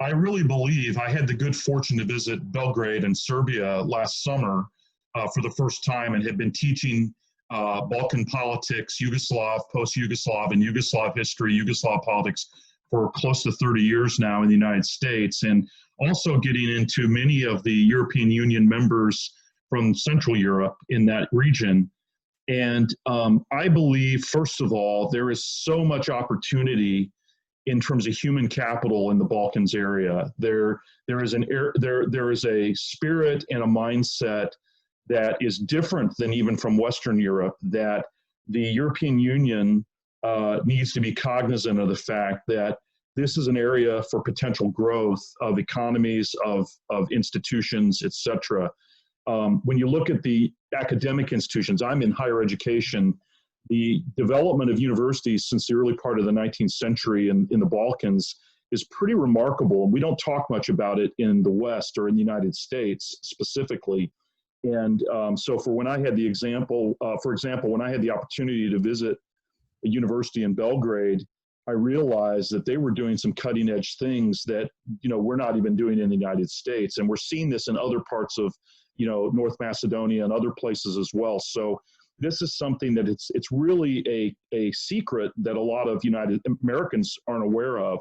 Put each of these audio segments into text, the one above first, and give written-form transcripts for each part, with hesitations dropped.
I really believe I had the good fortune to visit Belgrade and Serbia last summer for the first time and had been teaching Balkan politics, Yugoslav, post-Yugoslav, and Yugoslav history, Yugoslav politics for close to 30 years now in the United States, and also getting into many of the European Union members from Central Europe in that region. And I believe, first of all, there is so much opportunity in terms of human capital in the Balkans area. There is a spirit and a mindset that is different than even from Western Europe, that the European Union needs to be cognizant of the fact that this is an area for potential growth of economies, of institutions, et cetera. When you look at the academic institutions, I'm in higher education. The development of universities since the early part of the 19th century in the Balkans is pretty remarkable. We don't talk much about it in the West or in the United States specifically. And so when I had for example, when I had the opportunity to visit a university in Belgrade, I realized that they were doing some cutting edge things that, we're not even doing in the United States. And we're seeing this in other parts of, North Macedonia and other places as well. So this is something that it's really a secret that a lot of Americans aren't aware of.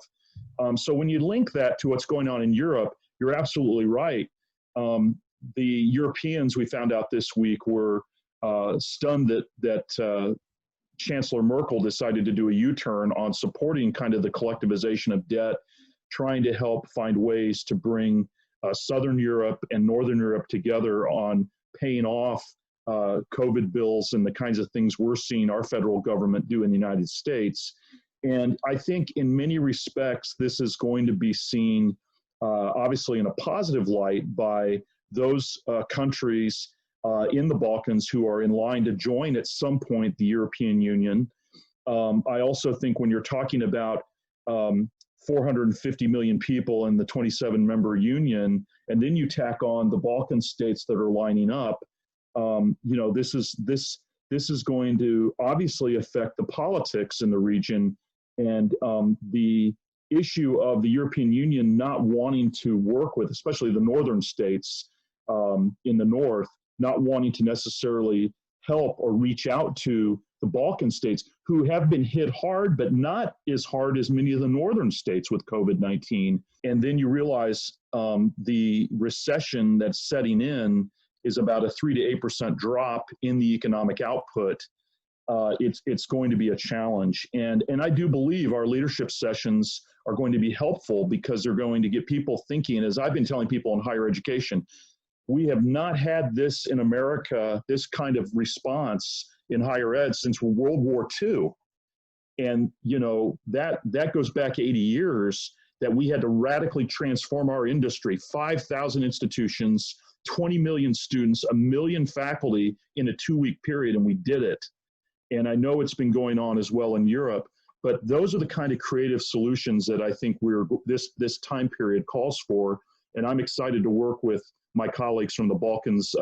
So when you link that to what's going on in Europe, you're absolutely right. The Europeans, we found out this week, were stunned that Chancellor Merkel decided to do a U-turn on supporting kind of the collectivization of debt, trying to help find ways to bring Southern Europe and Northern Europe together on paying off COVID bills and the kinds of things we're seeing our federal government do in the United States. And I think in many respects, this is going to be seen obviously in a positive light by those countries in the Balkans who are in line to join at some point the European Union. I also think when you're talking about 450 million people in the 27-member union, and then you tack on the Balkan states that are lining up, this is going to obviously affect the politics in the region, and the issue of the European Union not wanting to work with, especially the northern states in the north, not wanting to necessarily help or reach out to the Balkan states who have been hit hard, but not as hard as many of the northern states with COVID-19. And then you realize the recession that's setting in is about a 3 to 8% drop in the economic output. It's going to be a challenge. And I do believe our leadership sessions are going to be helpful because they're going to get people thinking, as I've been telling people in higher education, we have not had this in America, this kind of response in higher ed since World War II. And, that goes back 80 years that we had to radically transform our industry, 5,000 institutions, 20 million students, 1 million faculty in a 2-week period, and we did it. And I know it's been going on as well in Europe, but those are the kind of creative solutions that I think this time period calls for. And I'm excited to work with my colleagues from the Balkans